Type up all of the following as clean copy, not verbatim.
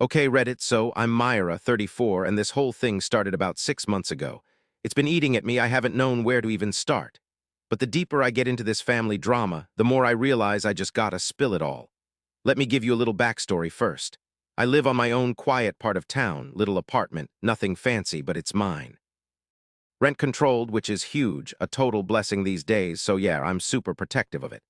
Okay, Reddit, so I'm Myra, 34, and this whole thing started about 6 months ago. It's been eating at me, I haven't known where to even start. But the deeper I get into this family drama, the more I realize I just gotta spill it all. Let me give you a little backstory first. I live on my own quiet part of town, little apartment, nothing fancy, but it's mine. Rent-controlled, which is huge, a total blessing these days, so yeah, I'm super protective of it.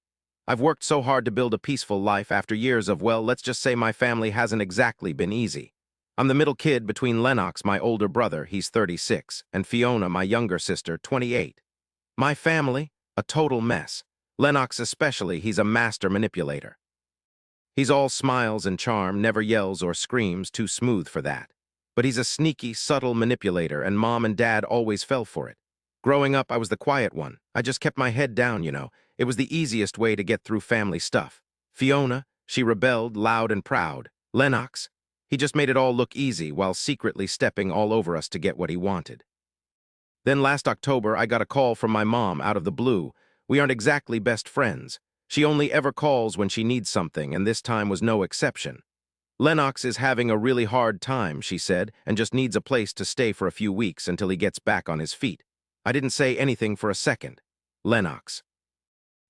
I've worked so hard to build a peaceful life after years of, well, let's just say my family hasn't exactly been easy. I'm the middle kid between Lennox, my older brother, he's 36, and Fiona, my younger sister, 28. My family, a total mess. Lennox especially, he's a master manipulator. He's all smiles and charm, never yells or screams, too smooth for that. But he's a sneaky, subtle manipulator, and Mom and Dad always fell for it. Growing up, I was the quiet one. I just kept my head down, you know. It was the easiest way to get through family stuff. Fiona, she rebelled, loud and proud. Lennox, he just made it all look easy while secretly stepping all over us to get what he wanted. Then last October, I got a call from my mom out of the blue. We aren't exactly best friends. She only ever calls when she needs something, and this time was no exception. Lennox is having a really hard time, she said, and just needs a place to stay for a few weeks until he gets back on his feet. I didn't say anything for a second. Lennox.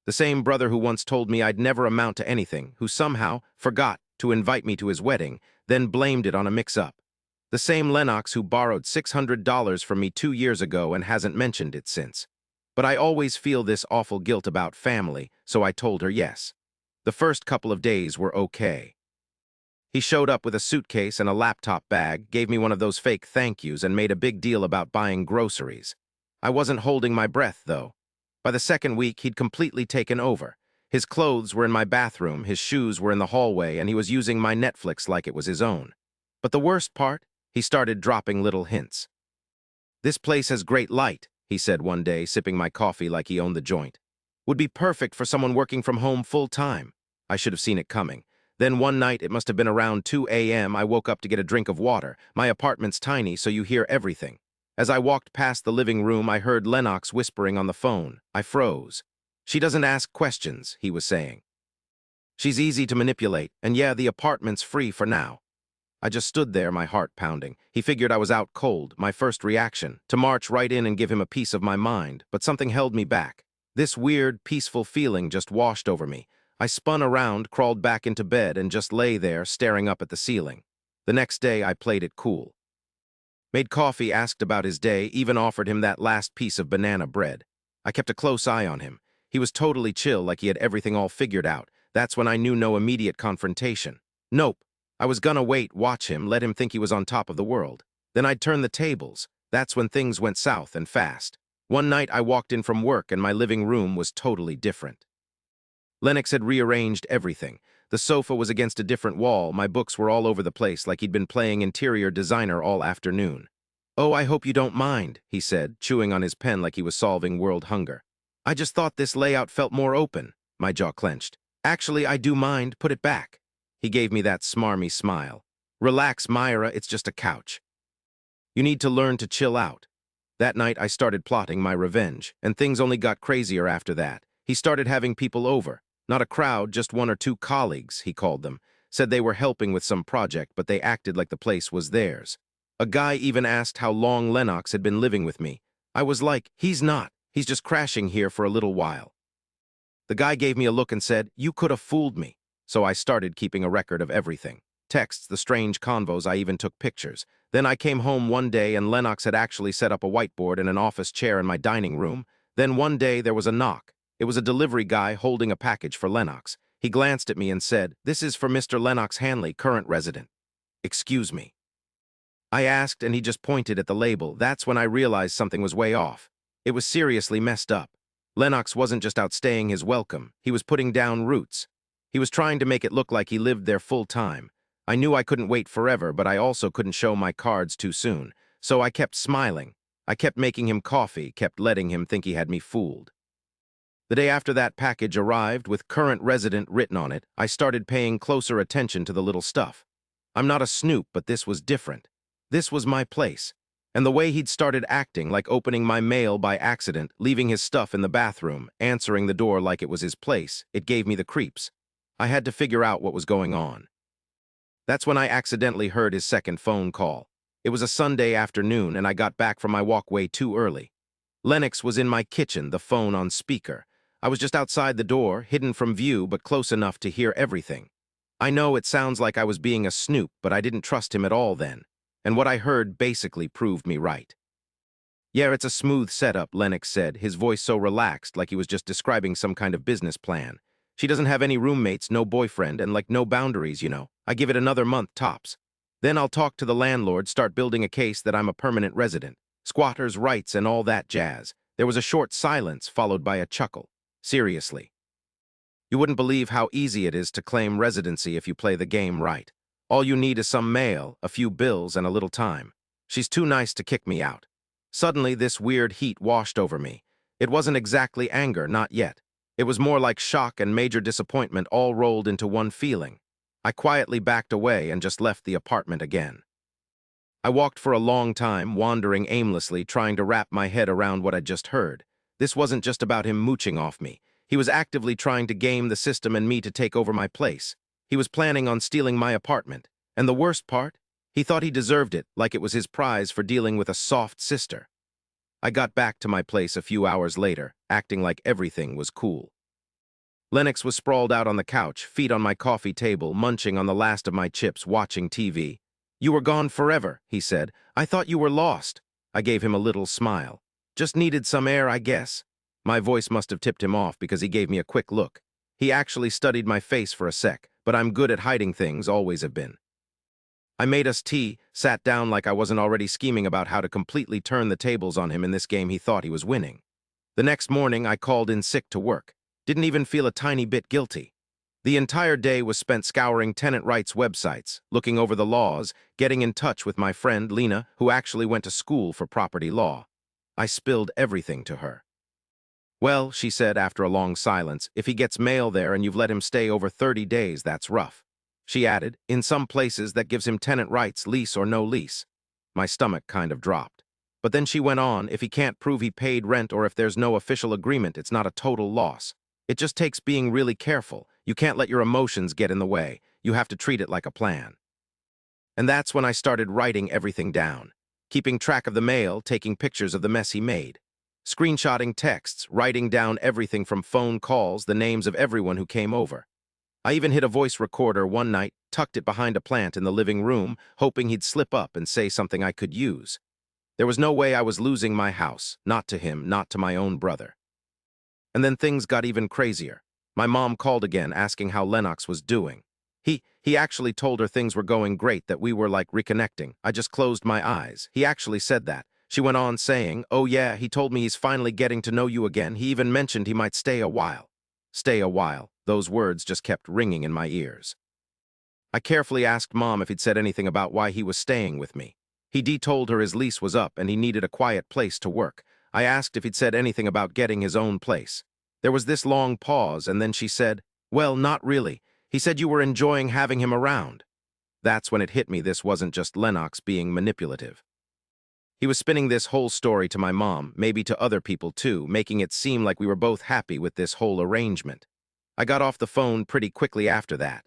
The same brother who once told me I'd never amount to anything, who somehow forgot to invite me to his wedding, then blamed it on a mix-up. The same Lennox who borrowed $600 from me 2 years ago and hasn't mentioned it since. But I always feel this awful guilt about family, so I told her yes. The first couple of days were okay. He showed up with a suitcase and a laptop bag, gave me one of those fake thank yous, and made a big deal about buying groceries. I wasn't holding my breath, though. By the second week, he'd completely taken over. His clothes were in my bathroom, his shoes were in the hallway, and he was using my Netflix like it was his own. But the worst part? He started dropping little hints. "This place has great light," he said one day, sipping my coffee like he owned the joint. "Would be perfect for someone working from home full-time." I should have seen it coming. Then one night, it must have been around 2 a.m., I woke up to get a drink of water. My apartment's tiny, so you hear everything. As I walked past the living room, I heard Lennox whispering on the phone. I froze. "She doesn't ask questions," he was saying. "She's easy to manipulate, and yeah, the apartment's free for now." I just stood there, my heart pounding. He figured I was out cold, my first reaction, to march right in and give him a piece of my mind, but something held me back. This weird, peaceful feeling just washed over me. I spun around, crawled back into bed, and just lay there, staring up at the ceiling. The next day, I played it cool. Made coffee, asked about his day, even offered him that last piece of banana bread. I kept a close eye on him. He was totally chill, like he had everything all figured out. That's when I knew no immediate confrontation. Nope. I was gonna wait, watch him, let him think he was on top of the world. Then I'd turn the tables. That's when things went south and fast. One night I walked in from work and my living room was totally different. Lennox had rearranged everything. The sofa was against a different wall, my books were all over the place like he'd been playing interior designer all afternoon. "Oh, I hope you don't mind," he said, chewing on his pen like he was solving world hunger. "I just thought this layout felt more open." My jaw clenched. "Actually, I do mind, put it back." He gave me that smarmy smile. "Relax, Myra, it's just a couch. You need to learn to chill out." That night, I started plotting my revenge, and things only got crazier after that. He started having people over. Not a crowd, just one or two colleagues, he called them. Said they were helping with some project, but they acted like the place was theirs. A guy even asked how long Lennox had been living with me. I was like, "He's not. He's just crashing here for a little while." The guy gave me a look and said, "You could have fooled me." So I started keeping a record of everything. Texts, the strange convos, I even took pictures. Then I came home one day and Lennox had actually set up a whiteboard and an office chair in my dining room. Then one day there was a knock. It was a delivery guy holding a package for Lennox. He glanced at me and said, "This is for Mr. Lennox Hanley, current resident." "Excuse me." I asked and he just pointed at the label. That's when I realized something was way off. It was seriously messed up. Lennox wasn't just outstaying his welcome. He was putting down roots. He was trying to make it look like he lived there full time. I knew I couldn't wait forever, but I also couldn't show my cards too soon. So I kept smiling. I kept making him coffee, kept letting him think he had me fooled. The day after that package arrived, with current resident written on it, I started paying closer attention to the little stuff. I'm not a snoop, but this was different. This was my place. And the way he'd started acting, like opening my mail by accident, leaving his stuff in the bathroom, answering the door like it was his place, it gave me the creeps. I had to figure out what was going on. That's when I accidentally heard his second phone call. It was a Sunday afternoon, and I got back from my walk way too early. Lennox was in my kitchen, the phone on speaker. I was just outside the door, hidden from view but close enough to hear everything. I know it sounds like I was being a snoop, but I didn't trust him at all then. And what I heard basically proved me right. "Yeah, it's a smooth setup," Lennox said, his voice so relaxed like he was just describing some kind of business plan. "She doesn't have any roommates, no boyfriend, and like no boundaries, you know. I give it another month tops. Then I'll talk to the landlord, start building a case that I'm a permanent resident. Squatters' rights and all that jazz." There was a short silence, followed by a chuckle. "Seriously. You wouldn't believe how easy it is to claim residency if you play the game right. All you need is some mail, a few bills, and a little time. She's too nice to kick me out." Suddenly, this weird heat washed over me. It wasn't exactly anger, not yet. It was more like shock and major disappointment all rolled into one feeling. I quietly backed away and just left the apartment again. I walked for a long time, wandering aimlessly, trying to wrap my head around what I'd just heard. This wasn't just about him mooching off me. He was actively trying to game the system and me to take over my place. He was planning on stealing my apartment. And the worst part? He thought he deserved it, like it was his prize for dealing with a soft sister. I got back to my place a few hours later, acting like everything was cool. Lennox was sprawled out on the couch, feet on my coffee table, munching on the last of my chips, watching TV. "You were gone forever," he said. "I thought you were lost." I gave him a little smile. "Just needed some air, I guess." My voice must have tipped him off because he gave me a quick look. He actually studied my face for a sec, but I'm good at hiding things, always have been. I made us tea, sat down like I wasn't already scheming about how to completely turn the tables on him in this game he thought he was winning. The next morning, I called in sick to work. Didn't even feel a tiny bit guilty. The entire day was spent scouring tenant rights websites, looking over the laws, getting in touch with my friend Lena, who actually went to school for property law. I spilled everything to her. "Well," she said after a long silence, "if he gets mail there and you've let him stay over 30 days, that's rough." She added, "In some places that gives him tenant rights, lease or no lease." My stomach kind of dropped. But then she went on, "If he can't prove he paid rent or if there's no official agreement, it's not a total loss. It just takes being really careful. You can't let your emotions get in the way. You have to treat it like a plan." And that's when I started writing everything down. Keeping track of the mail, taking pictures of the mess he made. Screenshotting texts, writing down everything from phone calls, the names of everyone who came over. I even hid a voice recorder one night, tucked it behind a plant in the living room, hoping he'd slip up and say something I could use. There was no way I was losing my house, not to him, not to my own brother. And then things got even crazier. My mom called again, asking how Lennox was doing. He actually told her things were going great, that we were like reconnecting. I just closed my eyes. He actually said that. She went on saying, "Oh yeah, he told me he's finally getting to know you again. He even mentioned he might stay a while." Stay a while. Those words just kept ringing in my ears. I carefully asked Mom if he'd said anything about why he was staying with me. He told her his lease was up and he needed a quiet place to work. I asked if he'd said anything about getting his own place. There was this long pause, and then she said, "Well, not really. He said you were enjoying having him around." That's when it hit me this wasn't just Lennox being manipulative. He was spinning this whole story to my mom, maybe to other people too, making it seem like we were both happy with this whole arrangement. I got off the phone pretty quickly after that.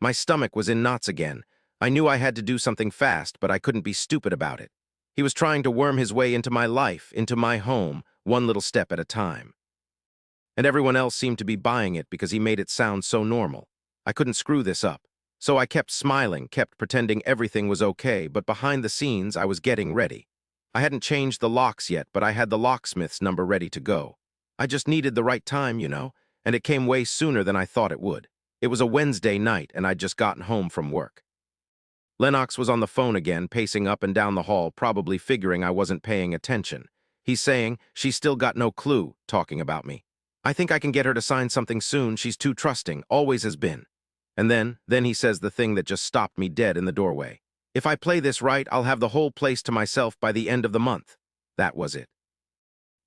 My stomach was in knots again. I knew I had to do something fast, but I couldn't be stupid about it. He was trying to worm his way into my life, into my home, one little step at a time. And everyone else seemed to be buying it because he made it sound so normal. I couldn't screw this up. So I kept smiling, kept pretending everything was okay, but behind the scenes, I was getting ready. I hadn't changed the locks yet, but I had the locksmith's number ready to go. I just needed the right time, you know, and it came way sooner than I thought it would. It was a Wednesday night, and I'd just gotten home from work. Lennox was on the phone again, pacing up and down the hall, probably figuring I wasn't paying attention. He's saying, "She's still got no clue," talking about me. "I think I can get her to sign something soon. She's too trusting, always has been." And then he says the thing that just stopped me dead in the doorway. "If I play this right, I'll have the whole place to myself by the end of the month." That was it.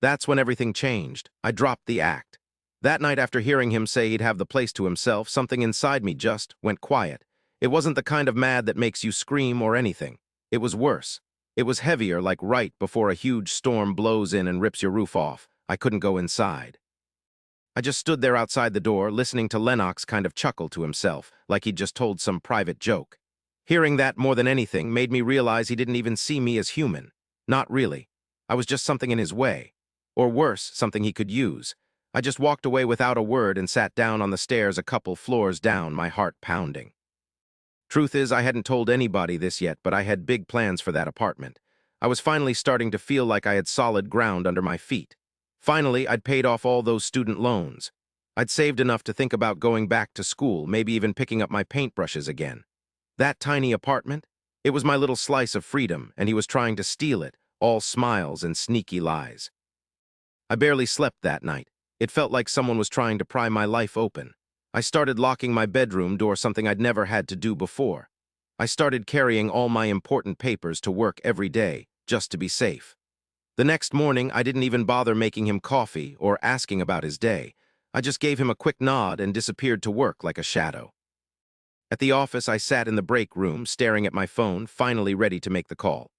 That's when everything changed. I dropped the act. That night, after hearing him say he'd have the place to himself, something inside me just went quiet. It wasn't the kind of mad that makes you scream or anything. It was worse. It was heavier, like right before a huge storm blows in and rips your roof off. I couldn't go inside. I just stood there outside the door, listening to Lennox kind of chuckle to himself, like he'd just told some private joke. Hearing that more than anything made me realize he didn't even see me as human. Not really. I was just something in his way. Or worse, something he could use. I just walked away without a word and sat down on the stairs a couple floors down, my heart pounding. Truth is, I hadn't told anybody this yet, but I had big plans for that apartment. I was finally starting to feel like I had solid ground under my feet. Finally, I'd paid off all those student loans. I'd saved enough to think about going back to school, maybe even picking up my paintbrushes again. That tiny apartment? It was my little slice of freedom, and he was trying to steal it, all smiles and sneaky lies. I barely slept that night. It felt like someone was trying to pry my life open. I started locking my bedroom door, something I'd never had to do before. I started carrying all my important papers to work every day, just to be safe. The next morning, I didn't even bother making him coffee or asking about his day. I just gave him a quick nod and disappeared to work like a shadow. At the office, I sat in the break room, staring at my phone, finally ready to make the call.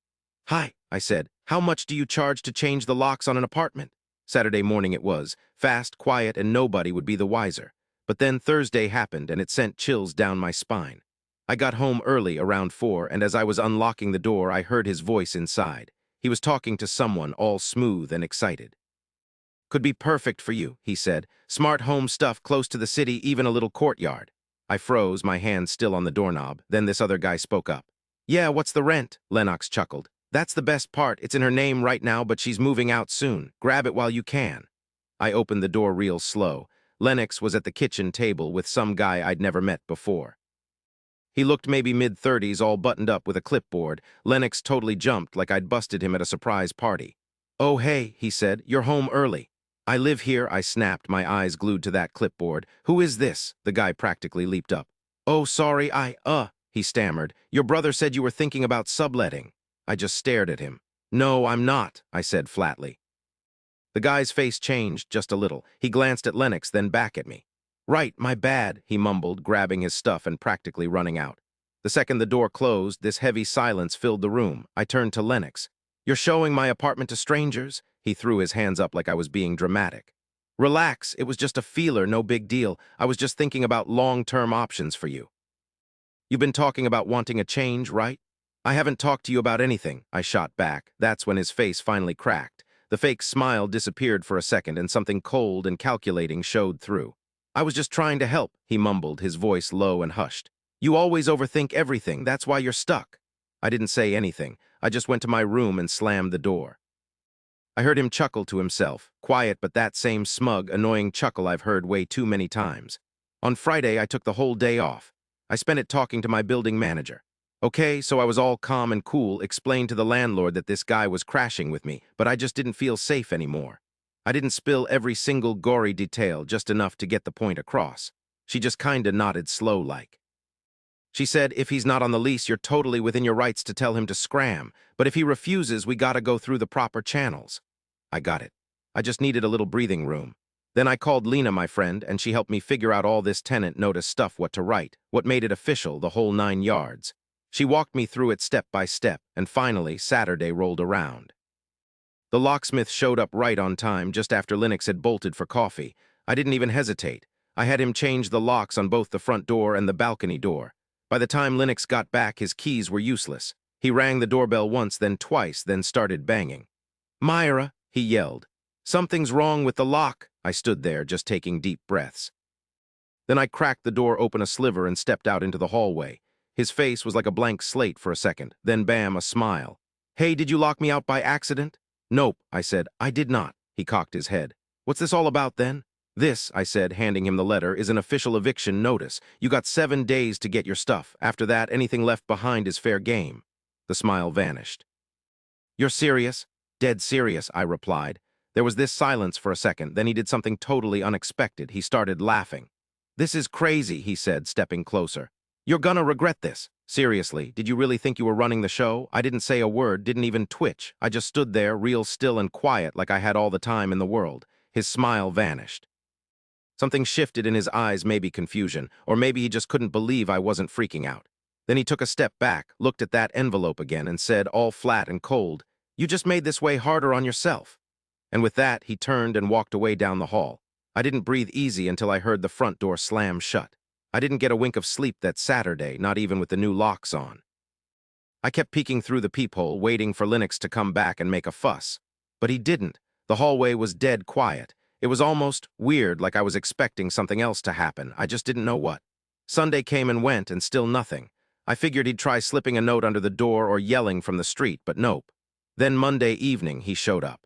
"Hi," I said. "How much do you charge to change the locks on an apartment?" Saturday morning it was, fast, quiet, and nobody would be the wiser. But then Thursday happened, and it sent chills down my spine. I got home early, around 4, and as I was unlocking the door, I heard his voice inside. He was talking to someone, all smooth and excited. "Could be perfect for you," he said. "Smart home stuff, close to the city, even a little courtyard." I froze, my hand still on the doorknob. Then this other guy spoke up. "Yeah, what's the rent?" Lennox chuckled. "That's the best part. It's in her name right now, but she's moving out soon. Grab it while you can." I opened the door real slow. Lennox was at the kitchen table with some guy I'd never met before. He looked maybe mid-30s, all buttoned up with a clipboard. Lennox totally jumped like I'd busted him at a surprise party. "Oh, hey," he said, "you're home early." "I live here," I snapped, my eyes glued to that clipboard. "Who is this?" The guy practically leaped up. "Oh, sorry, he stammered. "Your brother said you were thinking about subletting." I just stared at him. "No, I'm not," I said flatly. The guy's face changed just a little. He glanced at Lennox, then back at me. "Right, my bad," he mumbled, grabbing his stuff and practically running out. The second the door closed, this heavy silence filled the room. I turned to Lennox. "You're showing my apartment to strangers?" He threw his hands up like I was being dramatic. "Relax, it was just a feeler, no big deal. I was just thinking about long-term options for you." "You've been talking about wanting a change, right?" "I haven't talked to you about anything," I shot back. That's when his face finally cracked. The fake smile disappeared for a second, and something cold and calculating showed through. "I was just trying to help," he mumbled, his voice low and hushed. "You always overthink everything, that's why you're stuck." I didn't say anything. I just went to my room and slammed the door. I heard him chuckle to himself, quiet but that same smug, annoying chuckle I've heard way too many times. On Friday, I took the whole day off. I spent it talking to my building manager. Okay, so I was all calm and cool, explained to the landlord that this guy was crashing with me, but I just didn't feel safe anymore. I didn't spill every single gory detail, just enough to get the point across. She just kinda nodded slow-like. She said, "If he's not on the lease, you're totally within your rights to tell him to scram, but if he refuses, we gotta go through the proper channels." I got it. I just needed a little breathing room. Then I called Lena, my friend, and she helped me figure out all this tenant notice stuff, what to write, what made it official, the whole 9 yards. She walked me through it step by step, and finally, Saturday rolled around. The locksmith showed up right on time, just after Lennox had bolted for coffee. I didn't even hesitate. I had him change the locks on both the front door and the balcony door. By the time Lennox got back, his keys were useless. He rang the doorbell once, then twice, then started banging. "Myra," he yelled. "Something's wrong with the lock." I stood there, just taking deep breaths. Then I cracked the door open a sliver and stepped out into the hallway. His face was like a blank slate for a second, then bam, a smile. "Hey, did you lock me out by accident?" "Nope," I said. "I did not." He cocked his head. "What's this all about then?" "This," I said, handing him the letter, "is an official eviction notice. You got 7 days to get your stuff. After that, anything left behind is fair game." The smile vanished. "You're serious?" "Dead serious," I replied. There was this silence for a second, then he did something totally unexpected. He started laughing. "This is crazy," he said, stepping closer. "You're gonna regret this. Seriously, did you really think you were running the show?" I didn't say a word, didn't even twitch. I just stood there, real still and quiet, like I had all the time in the world. His smile vanished. Something shifted in his eyes, maybe confusion, or maybe he just couldn't believe I wasn't freaking out. Then he took a step back, looked at that envelope again, and said, all flat and cold, "You just made this way harder on yourself." And with that, he turned and walked away down the hall. I didn't breathe easy until I heard the front door slam shut. I didn't get a wink of sleep that Saturday, not even with the new locks on. I kept peeking through the peephole, waiting for Lennox to come back and make a fuss. But he didn't. The hallway was dead quiet. It was almost weird, like I was expecting something else to happen. I just didn't know what. Sunday came and went, and still nothing. I figured he'd try slipping a note under the door or yelling from the street, but nope. Then Monday evening, he showed up.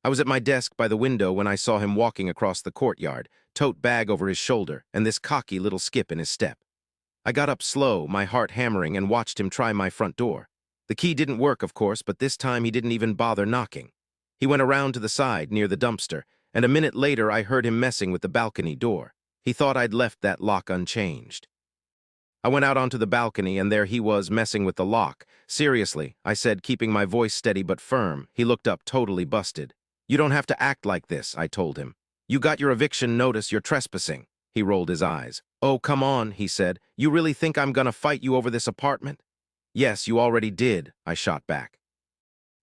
I was at my desk by the window when I saw him walking across the courtyard, tote bag over his shoulder, and this cocky little skip in his step. I got up slow, my heart hammering, and watched him try my front door. The key didn't work, of course, but this time he didn't even bother knocking. He went around to the side, near the dumpster, and a minute later I heard him messing with the balcony door. He thought I'd left that lock unchanged. I went out onto the balcony, and there he was messing with the lock. Seriously, I said, keeping my voice steady but firm. He looked up totally busted. You don't have to act like this, I told him. You got your eviction notice, you're trespassing. He rolled his eyes. Oh, come on, he said. You really think I'm gonna fight you over this apartment? Yes, you already did, I shot back.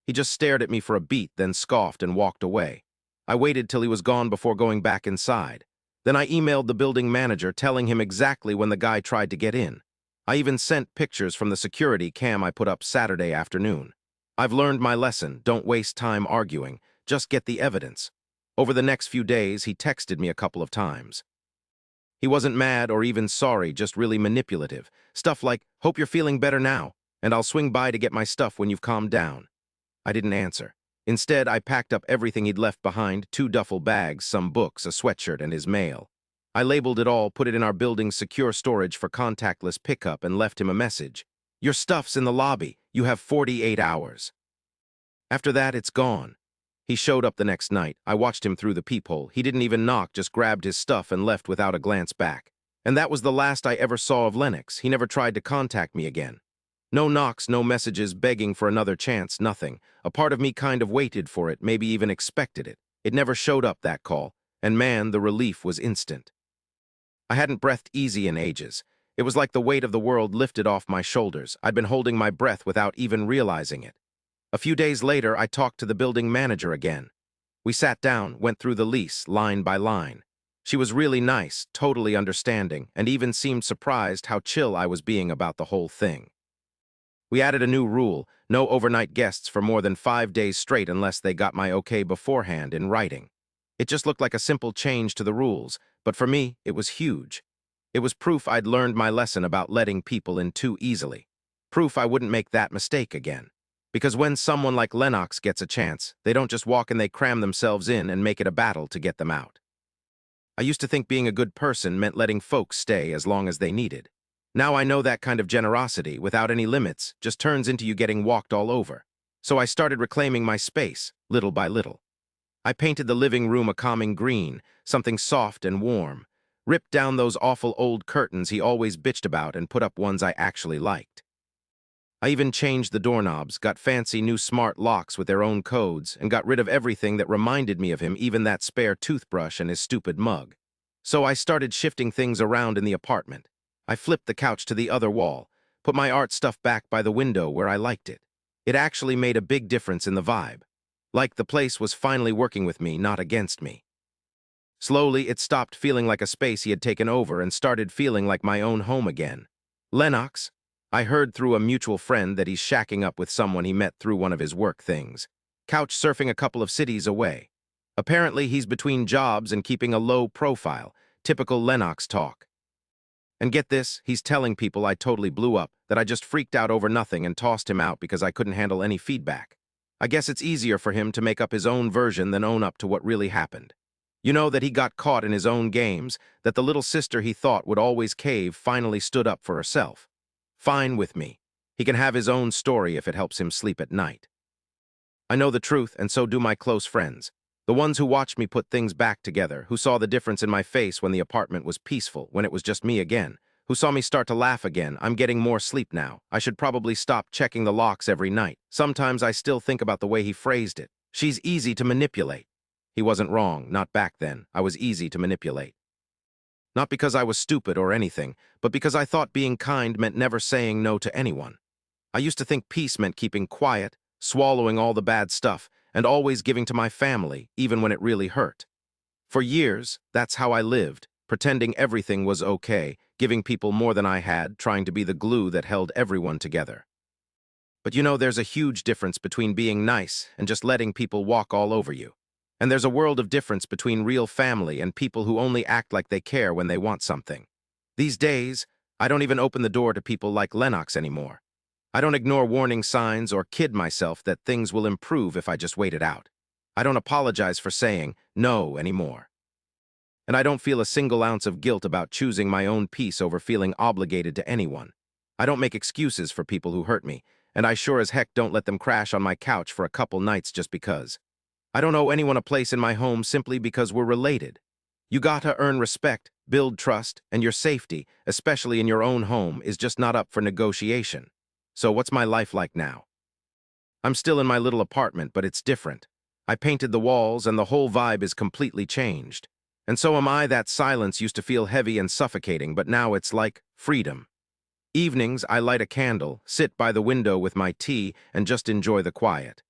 He just stared at me for a beat, then scoffed and walked away. I waited till he was gone before going back inside. Then I emailed the building manager telling him exactly when the guy tried to get in. I even sent pictures from the security cam I put up Saturday afternoon. I've learned my lesson, don't waste time arguing, just get the evidence. Over the next few days, he texted me a couple of times. He wasn't mad or even sorry, just really manipulative. Stuff like, hope you're feeling better now, and I'll swing by to get my stuff when you've calmed down. I didn't answer. Instead, I packed up everything he'd left behind, 2 duffel bags, some books, a sweatshirt, and his mail. I labeled it all, put it in our building's secure storage for contactless pickup, and left him a message. Your stuff's in the lobby. You have 48 hours. After that, it's gone. He showed up the next night. I watched him through the peephole. He didn't even knock, just grabbed his stuff and left without a glance back. And that was the last I ever saw of Lennox. He never tried to contact me again. No knocks, no messages begging for another chance, nothing. A part of me kind of waited for it, maybe even expected it. It never showed up, that call. And man, the relief was instant. I hadn't breathed easy in ages. It was like the weight of the world lifted off my shoulders. I'd been holding my breath without even realizing it. A few days later, I talked to the building manager again. We sat down, went through the lease, line by line. She was really nice, totally understanding, and even seemed surprised how chill I was being about the whole thing. We added a new rule, no overnight guests for more than 5 days straight unless they got my okay beforehand in writing. It just looked like a simple change to the rules, but for me, it was huge. It was proof I'd learned my lesson about letting people in too easily. Proof I wouldn't make that mistake again. Because when someone like Lennox gets a chance, they don't just walk and they cram themselves in and make it a battle to get them out. I used to think being a good person meant letting folks stay as long as they needed. Now I know that kind of generosity, without any limits, just turns into you getting walked all over. So I started reclaiming my space, little by little. I painted the living room a calming green, something soft and warm, ripped down those awful old curtains he always bitched about and put up ones I actually liked. I even changed the doorknobs, got fancy new smart locks with their own codes, and got rid of everything that reminded me of him, even that spare toothbrush and his stupid mug. So I started shifting things around in the apartment. I flipped the couch to the other wall, put my art stuff back by the window where I liked it. It actually made a big difference in the vibe. Like the place was finally working with me, not against me. Slowly, it stopped feeling like a space he had taken over and started feeling like my own home again. Lennox. I heard through a mutual friend that he's shacking up with someone he met through one of his work things. Couch surfing a couple of cities away. Apparently, he's between jobs and keeping a low profile. Typical Lennox talk. And get this, he's telling people I totally blew up, that I just freaked out over nothing and tossed him out because I couldn't handle any feedback. I guess it's easier for him to make up his own version than own up to what really happened. You know, that he got caught in his own games, that the little sister he thought would always cave finally stood up for herself. Fine with me. He can have his own story if it helps him sleep at night. I know the truth, and so do my close friends. The ones who watched me put things back together, who saw the difference in my face when the apartment was peaceful, when it was just me again, who saw me start to laugh again. I'm getting more sleep now. I should probably stop checking the locks every night. Sometimes I still think about the way he phrased it. She's easy to manipulate. He wasn't wrong, not back then. I was easy to manipulate. Not because I was stupid or anything, but because I thought being kind meant never saying no to anyone. I used to think peace meant keeping quiet, swallowing all the bad stuff, and always giving to my family, even when it really hurt. For years, that's how I lived, pretending everything was okay, giving people more than I had, trying to be the glue that held everyone together. But there's a huge difference between being nice and just letting people walk all over you. And there's a world of difference between real family and people who only act like they care when they want something. These days, I don't even open the door to people like Lennox anymore. I don't ignore warning signs or kid myself that things will improve if I just wait it out. I don't apologize for saying no anymore. And I don't feel a single ounce of guilt about choosing my own peace over feeling obligated to anyone. I don't make excuses for people who hurt me, and I sure as heck don't let them crash on my couch for a couple nights just because. I don't owe anyone a place in my home simply because we're related. You gotta earn respect, build trust, and your safety, especially in your own home, is just not up for negotiation. So what's my life like now? I'm still in my little apartment, but it's different. I painted the walls, and the whole vibe is completely changed. And so am I. That silence used to feel heavy and suffocating, but now it's like freedom. Evenings, I light a candle, sit by the window with my tea, and just enjoy the quiet.